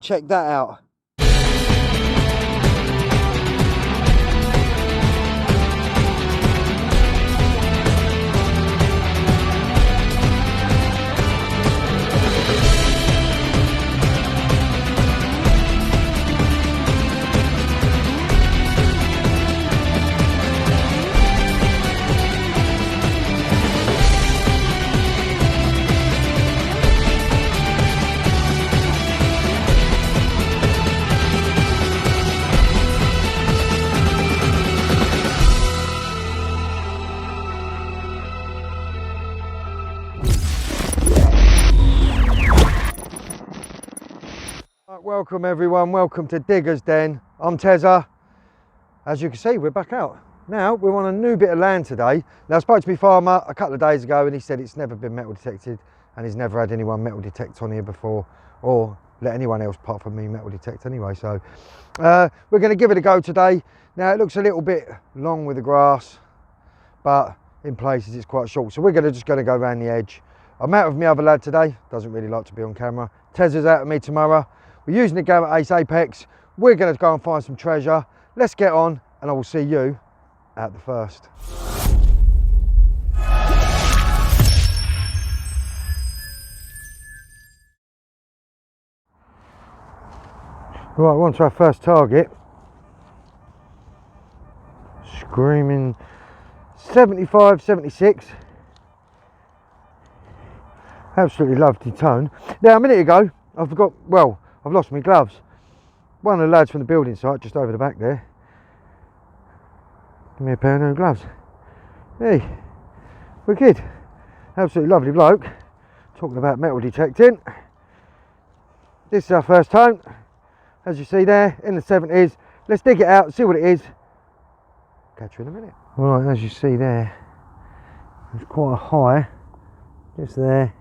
Check that out. Welcome everyone, welcome to Digger's Den. I'm Tezza. As you can see, we're back out. Now, we're on a new bit of land today. Now, I spoke to my farmer a couple of days ago and he said it's never been metal detected and he's never had anyone metal detect on here before, or let anyone else apart from me metal detect anyway. So we're going to give it a go today. Now, it looks a little bit long with the grass, but in places it's quite short. So we're just going to go around the edge. I'm out with my other lad today, doesn't really like to be on camera. Tezza's out with me tomorrow. We're using the Gamma Ace Apex. We're going to go and find some treasure. Let's get on and I will see you at the first. Right, we're on to our first target. Screaming 75, 76. Absolutely lovely tone. Now, a minute ago, I forgot, well, I've lost my gloves. One of the lads from the building site, just over the back there, give me a pair of new gloves. Hey, wicked. Absolutely lovely bloke. Talking about metal detecting. This is our first tone, as you see there, in the 70s. Let's dig it out, see what it is. Catch you in a minute. Right, as you see there, it's quite high, just there.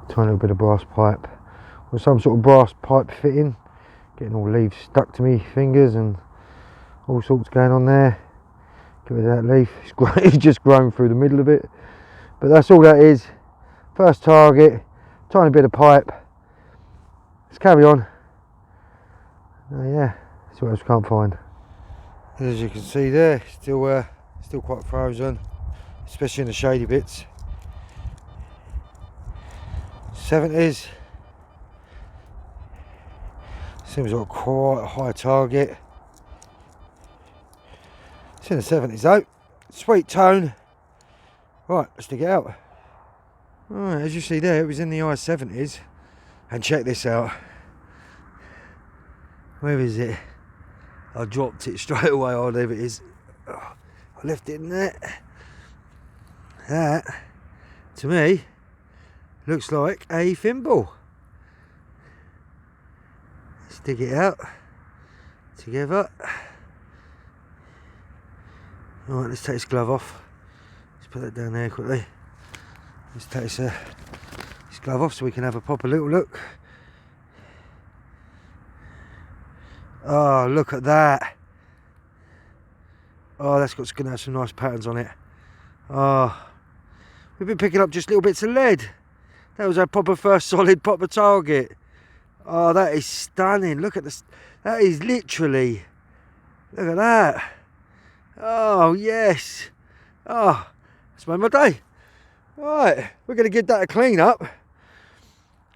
Tiny little bit of brass pipe, or some sort of brass pipe fitting. Getting all leaves stuck to me fingers and all sorts going on there. Get rid of that leaf. It's just grown through the middle of it. But that's all that is. First target, tiny bit of pipe. Let's carry on. Yeah, see what else we can't find. As you can see there, still quite frozen, especially in the shady bits. 70s. Seems like quite a high target. It's in the 70s though. Sweet tone. Right, let's dig it out. Right, as you see there, it was in the high 70s. And check this out. Where is it? I dropped it straight away. Oh, there it is. Oh, I left it in there. That, to me, looks like a thimble. Let's dig it out together. Alright, let's take this glove off. Let's put that down there quickly. Let's take this glove off so we can have a proper little look. Oh, look at that. Oh, that's going to have some nice patterns on it. Oh, we've been picking up just little bits of lead. That was our proper first solid proper target. Oh, that is stunning. Look at this. That is literally, look at that. Oh, yes. Oh, that's made my day. Right, we're going to give that a clean up.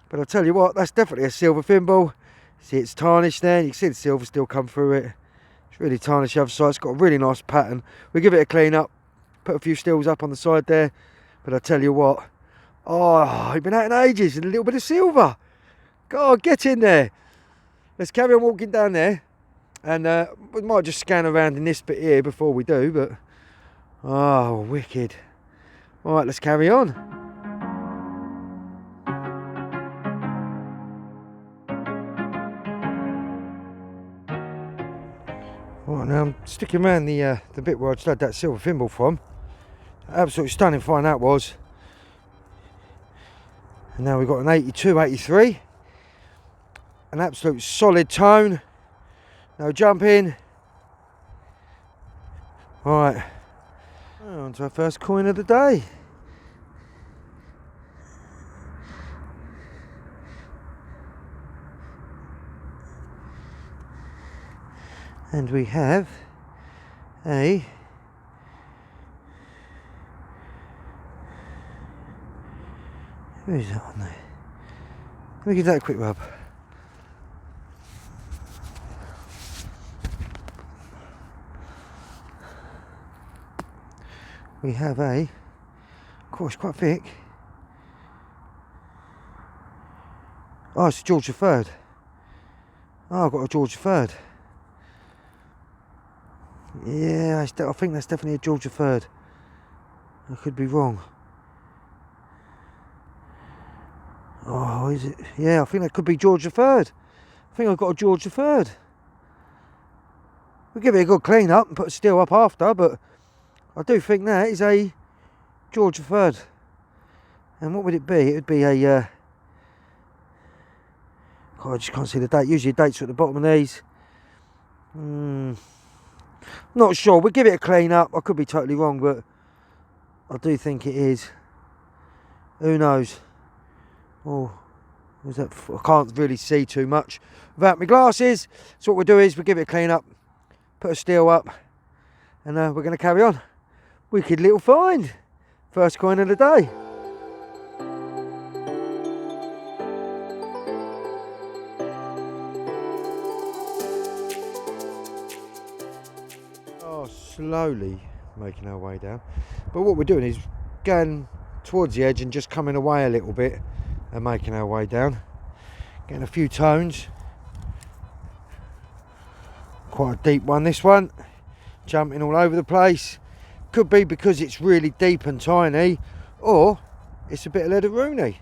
But I'll tell you what, that's definitely a silver thimble. See, it's tarnished there. You can see the silver still come through it. It's really tarnished the other side. It's got a really nice pattern. We'll give it a clean up. Put a few stills up on the side there. But I'll tell you what. Oh, I've been out in ages and a little bit of silver. God, get in there. Let's carry on walking down there. And we might just scan around in this bit here before we do. But, oh, wicked. All right, let's carry on. Right, now I'm sticking around the bit where I just had that silver thimble from. Absolutely stunning find that was. And now we've got an 82, 83. An absolute solid tone. No jumping. Right. On to our first coin of the day. And we have a who is that on there? Let me give that a quick rub. We have a, of course, quite thick. Oh, it's a George III. Oh, I've got a George III. Yeah, I think that's definitely a George III. I could be wrong. Oh, is it? Yeah, I think that could be George III. I think I've got a George III. We'll give it a good clean up and put a steel up after, but I do think that is a George III. And what would it be? It would be a... God, I just can't see the date. Usually the dates are at the bottom of these. Not sure. We'll give it a clean up. I could be totally wrong, but I do think it is. Who knows? Oh, was that? I can't really see too much without my glasses. So what we'll do is we'll give it a clean up, put a steel up, and we're going to carry on. Wicked little find. First coin of the day. Oh, slowly making our way down. But what we're doing is going towards the edge and just coming away a little bit and making our way down. Getting a few tones. Quite a deep one, this one. Jumping all over the place. Could be because it's really deep and tiny, or it's a bit of leader-rooney.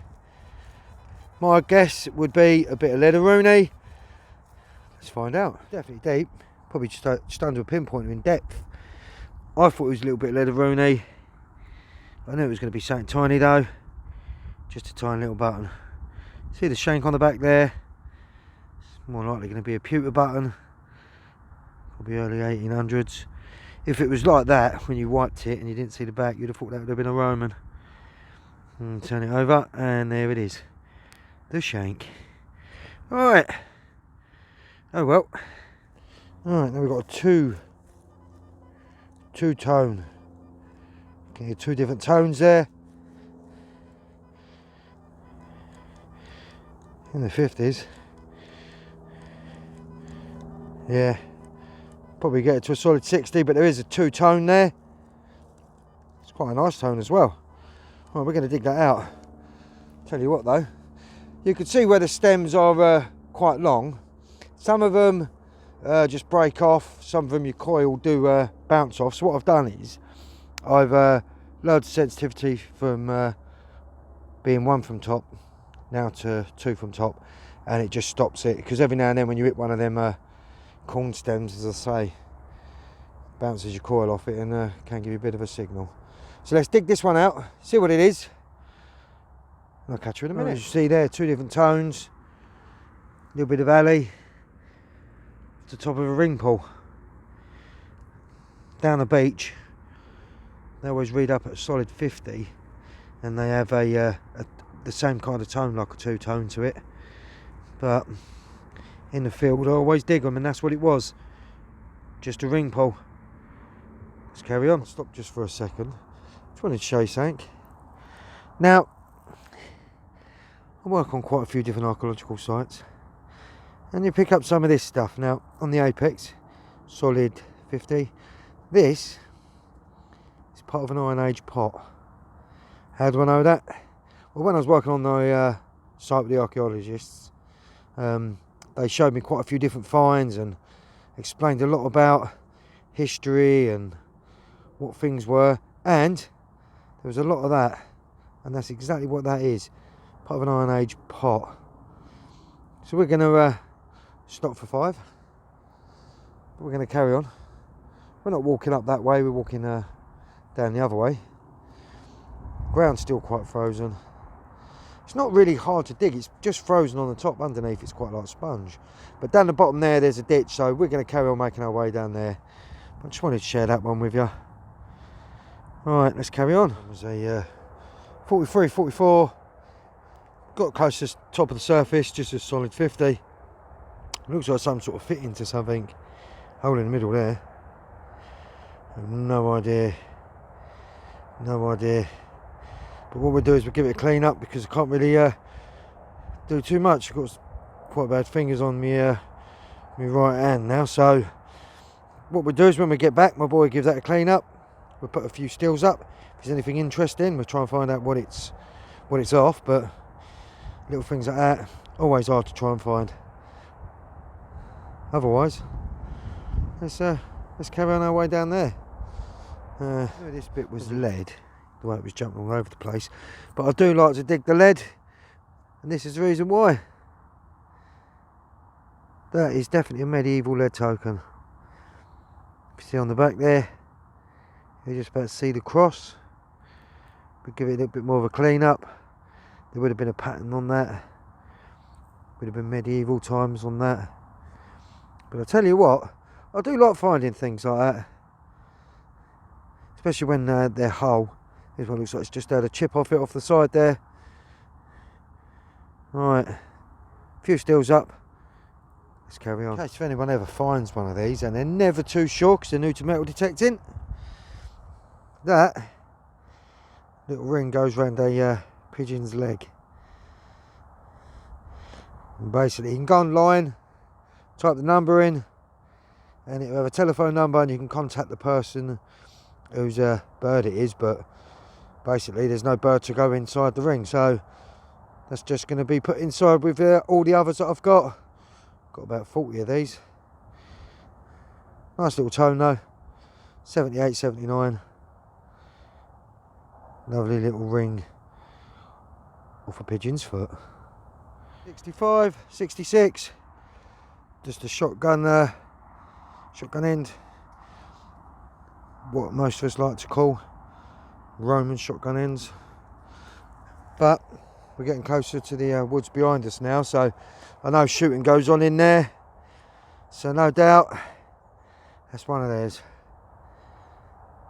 My guess would be a bit of leader-rooney. Let's find out. Definitely deep. Probably just under a pinpointer in depth. I thought it was a little bit of leader-rooney. I knew it was going to be something tiny though. Just a tiny little button. See the shank on the back there? It's more likely going to be a pewter button. Probably early 1800s. If it was like that, when you wiped it and you didn't see the back, you'd have thought that would have been a Roman. And turn it over, and there it is. The shank. Alright. Oh well. Alright, now we've got a two tone. Okay, two different tones there. In the 50s. Yeah. Probably get it to a solid 60, but there is a two tone there. It's quite a nice tone as well. Well, we're going to dig that out. Tell you what though, you can see where the stems are quite long. Some of them just break off, some of them your coil do bounce off. So what I've done is I've lowered the sensitivity from being 1 from top now to 2 from top, and it just stops it, because every now and then when you hit one of them corn stems, as I say, bounces your coil off it and can give you a bit of a signal. So let's dig this one out, see what it is, and I'll catch you in a minute. As you see there, two different tones, a little bit of alley, to the top of a ring pull. Down the beach, they always read up at a solid 50, and they have the same kind of tone, like a two tone to it, but in the field I always dig them, and that's what it was, just a ring pull. Let's carry on. Stop just for a second. Just wanted to show you something. Now, I work on quite a few different archaeological sites, and you pick up some of this stuff. Now, on the apex, solid 50. This is part of an Iron Age pot. How do I know that? Well, when I was working on the site with the archaeologists, they showed me quite a few different finds and explained a lot about history and what things were, and there was a lot of that, and that's exactly what that is, part of an Iron Age pot. So we're going to stop for 5, but we're going to carry on. We're not walking up that way, we're walking down the other way. Ground's still quite frozen. It's not really hard to dig, it's just frozen on the top. Underneath it's quite like sponge, but down the bottom there's a ditch, so we're going to carry on making our way down there. I just wanted to share that one with you. Right, let's carry on. It was a 43, 44, got close to the top of the surface, just a solid 50. Looks like some sort of fitting to something. Hole in the middle there. I've no idea. No idea. But what we'll do is we'll give it a clean up because I can't really do too much. I've got quite bad fingers on me, my right hand now. So what we'll do is when we get back, my boy gives that a clean up. We'll put a few stills up. If there's anything interesting, we'll try and find out what it's off. But little things like that, always hard to try and find. Otherwise, let's carry on our way down there. This bit was lead, the way it was jumping all over the place. But I do like to dig the lead, and this is the reason why. That is definitely a medieval lead token. If you see on the back there, you're just about to see the cross. But give it a little bit more of a clean up. There would have been a pattern on that. Would have been medieval times on that. But I tell you what, I do like finding things like that. Especially when they're whole. This one looks like it's just had a chip off it off the side there. Right, a few stills up. Let's carry on. In case if anyone ever finds one of these and they're never too sure because they're new to metal detecting, that little ring goes around a pigeon's leg. And basically you can go online, type the number in, and it'll have a telephone number and you can contact the person whose bird it is, but basically there's no bird to go inside the ring, so that's just going to be put inside with all the others that I've got. Got about 40 of these. Nice little tone though, 78, 79. Lovely little ring off a pigeon's foot. 65, 66. Just a shotgun end. What most of us like to call Roman shotgun ends. But we're getting closer to the woods behind us now, so I know shooting goes on in there. So no doubt that's one of theirs.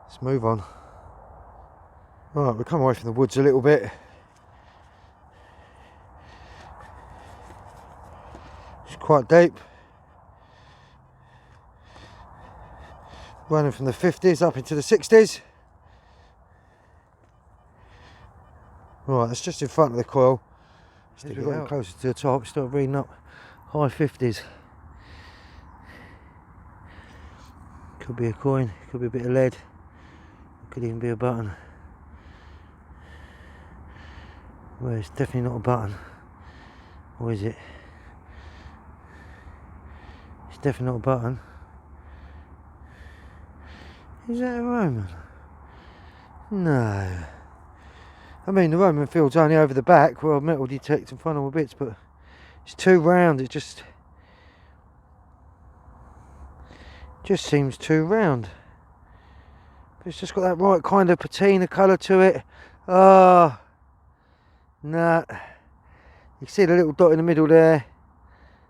Let's move on. Right, we've come away from the woods a little bit. It's quite deep. Running from the 50s up into the 60s. Right, that's just in front of the coil. As we're getting closer to the top, start reading up high 50s. Could be a coin, could be a bit of lead, could even be a button. Well, it's definitely not a button. Or is it? It's definitely not a button. Is that a Roman? No. I mean, the Roman field's only over the back where I'll metal detect and find all the bits, but it's too round. It just seems too round. But it's just got that right kind of patina colour to it. Ah, nah. You can see the little dot in the middle there.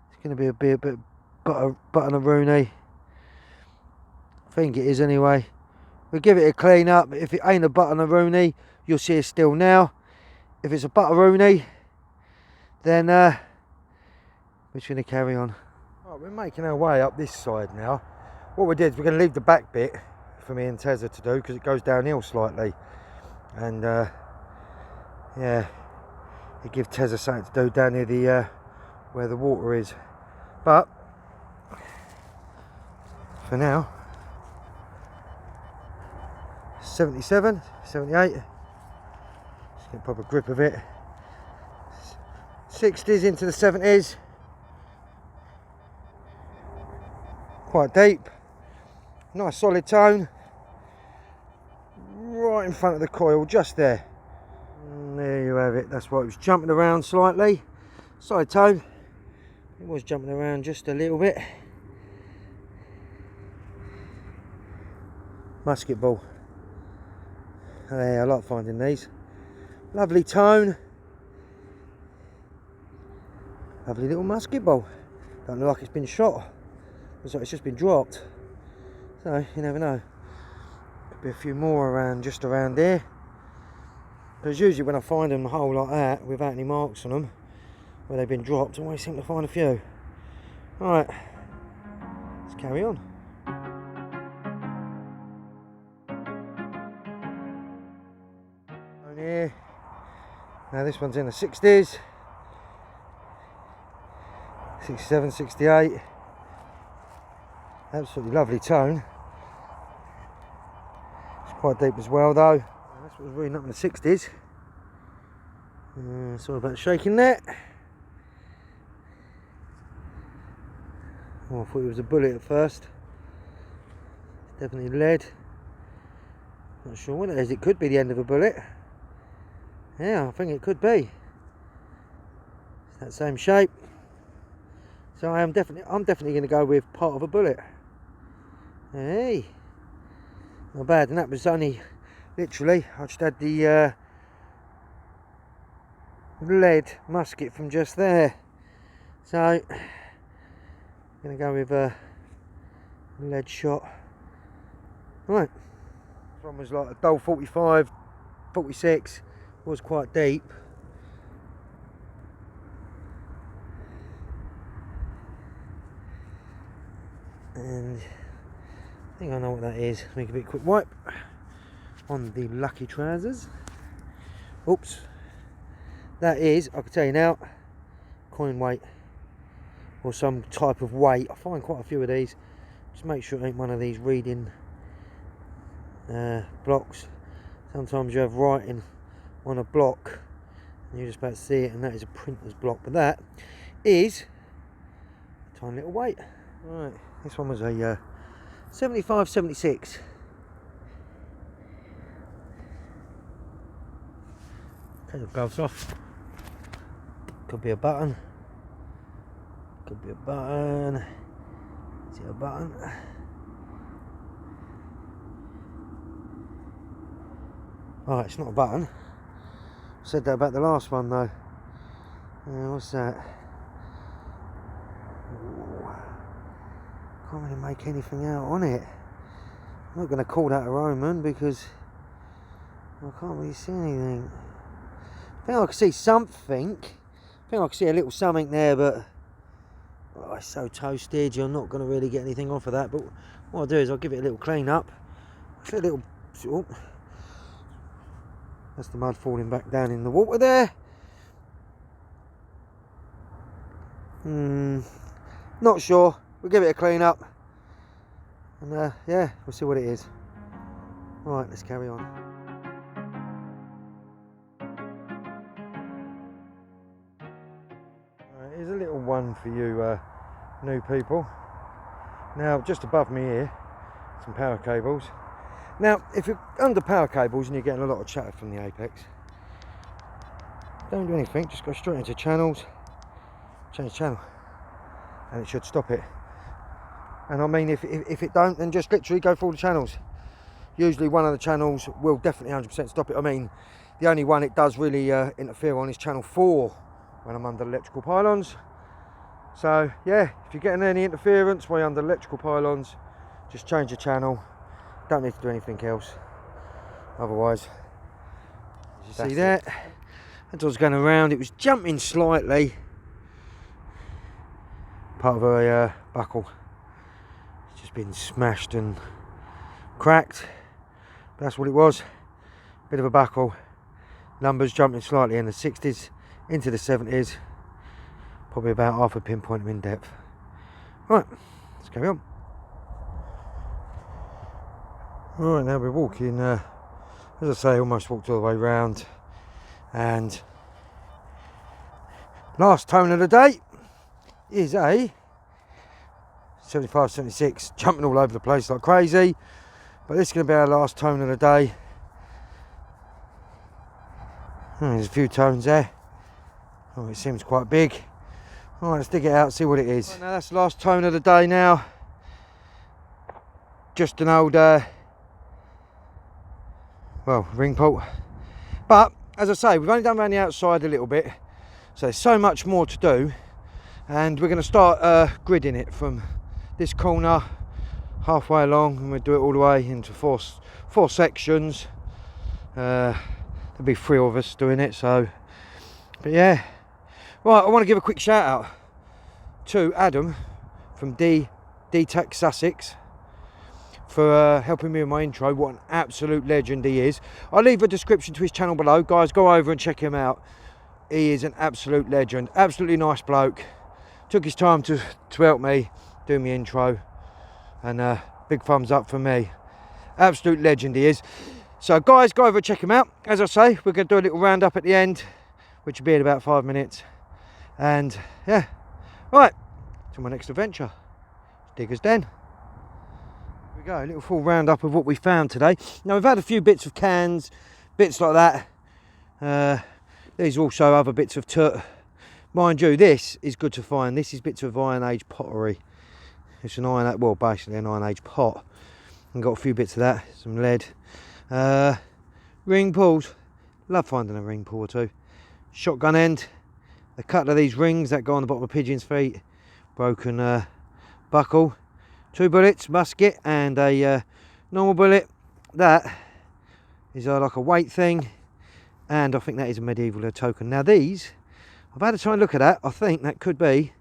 It's going to be a bit button of Rooney. I think it is anyway. We'll give it a clean up. If it ain't a button of Rooney, you'll see it still now. If it's a button of Rooney, then we're just going to carry on. Right, we're making our way up this side now. What we did is we're going to leave the back bit for me and Tezza to do because it goes downhill slightly. And yeah, it gives Tezza something to do down near the where the water is. But for now, 77, 78, just get a proper grip of it. 60s into the 70s, quite deep, nice solid tone, right in front of the coil, just there. And there you have it. That's why it was jumping around slightly. Solid tone, it was jumping around just a little bit. Musket ball. Hey, I like finding these. Lovely tone. Lovely little musket ball. Don't look like it's been shot. Looks like it's just been dropped. So, you never know. Could be a few more around, just around there. Because usually when I find them whole like that, without any marks on them, where they've been dropped, I always seem to find a few. Alright, let's carry on. Now this one's in the 60s, 67, 68. Absolutely lovely tone. It's quite deep as well though. That's what was reading up in the 60s. It's all about shaking that. Oh, I thought it was a bullet at first. Definitely lead. Not sure what it is. It could be the end of a bullet. Yeah, I think it could be. It's that same shape. So I'm definitely going to go with part of a bullet. Hey, not bad. And that was only literally, I just had the lead musket from just there. So I'm going to go with a lead shot. Right. This one was like a dull 45, 46. Was quite deep. And I think I know what that is. Make a bit quick wipe on the lucky trousers. Oops. That is, I can tell you now, coin weight or some type of weight. I find quite a few of these. Just make sure it ain't one of these reading blocks. Sometimes you have writing on a block and you're just about to see it, and that is a printer's block, but that is a tiny little weight. Right, this one was a 75, 76. Take the gloves off. Could be a button. Could be a button. Is it a button? Oh, it's not a button. I said that about the last one though. What's that? Ooh. Can't really make anything out on it. I'm not going to call that a Roman because I can't really see anything. I think I can see something. I think I can see a little something there, but oh, it's so toasted, you're not going to really get anything off of that. But what I'll do is I'll give it a little clean up. A little. Oh, that's the mud falling back down in the water there. Not sure. We'll give it a clean up. And yeah, we'll see what it is. Alright, let's carry on. Here's a little one for you new people. Now, just above me here, some power cables. Now, if you're under power cables and you're getting a lot of chatter from the apex, don't do anything, just go straight into channels, change channel, and it should stop it. And I mean, if it don't, then just literally go through all the channels. Usually one of the channels will definitely 100% stop it. I mean, the only one it does really interfere on is channel 4 when I'm under electrical pylons. So yeah, if you're getting any interference while you're under electrical pylons, just change the channel. Don't need to do anything else. Otherwise, as you see that, as I was going around, it was jumping slightly. Part of a buckle. It's just been smashed and cracked. That's what it was. Bit of a buckle. Numbers jumping slightly in the 60s into the 70s. Probably about half a pinpoint in depth. Right, let's carry on. Right, now we're walking, as I say, almost walked all the way round, and last tone of the day is a 75, 76, jumping all over the place like crazy, but this is going to be our last tone of the day. There's a few tones there. Oh, it seems quite big. Alright, let's dig it out, see what it is. Right, now that's the last tone of the day now. Just an old ring pull. But as I say, we've only done around the outside a little bit, so there's so much more to do, and we're going to start gridding it from this corner halfway along, and we'll do it all the way into four sections. There'll be 3 of us doing it, so but yeah. Right, I want to give a quick shout out to Adam from D-Tech Sussex for helping me with my intro. What an absolute legend he is. I'll leave a description to his channel below. Guys, go over and check him out. he is an absolute legend. Absolutely nice bloke. Took his time to help me do my intro. And big thumbs up for me. Absolute legend he is. So guys, go over and check him out. As I say, we're going to do a little roundup at the end, which will be in about 5 minutes. And yeah, right, to my next adventure, Digger's Den. Here we go, a little full roundup of what we found today. Now we've had a few bits of cans, bits like that. There's also other bits of tut. Mind you, this is good to find. This is bits of Iron Age pottery. It's an well, basically an Iron Age pot. And got a few bits of that, some lead. Ring pulls. Love finding a ring pull or two. Shotgun end. A couple of these rings that go on the bottom of pigeon's feet. Broken buckle. 2 bullets, musket, and a normal bullet. That is like a weight thing. And I think that is a medieval token. Now these, I've had a try and look at that. I think that could be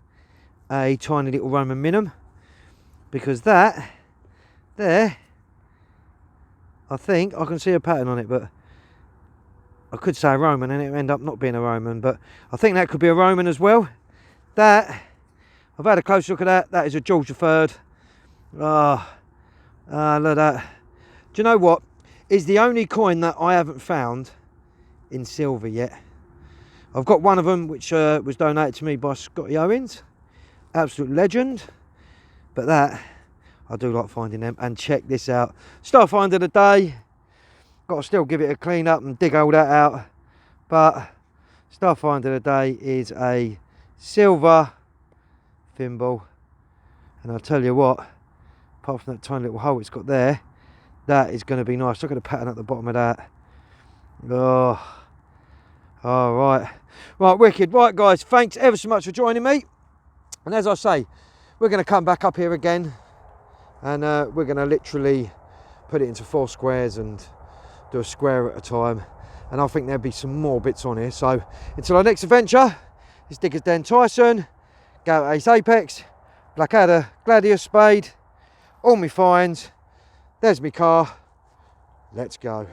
a tiny little Roman minimum. Because that, there, I think I can see a pattern on it, but I could say a Roman and it would end up not being a Roman, but I think that could be a Roman as well. That, I've had a close look at that. That is a George III. Look at that. Do you know what? It's the only coin that I haven't found in silver yet. I've got one of them which was donated to me by Scotty Owens. Absolute legend. But that, I do like finding them. And check this out. Star find of the day. Got to still give it a clean up and dig all that out. But star find of the day is a silver thimble. And I'll tell you what, apart from that tiny little hole it's got there, that is going to be nice. Look at the pattern at the bottom of that. Oh, all right. Right, wicked. Right, guys, thanks ever so much for joining me. And as I say, we're going to come back up here again. And we're going to literally put it into 4 squares and do a square at a time. And I think there'll be some more bits on here. So until our next adventure, it's Digger's Den Tyson, Garrett Ace Apex, Blackadder Gladius Spade, all my finds. There's my car. Let's go.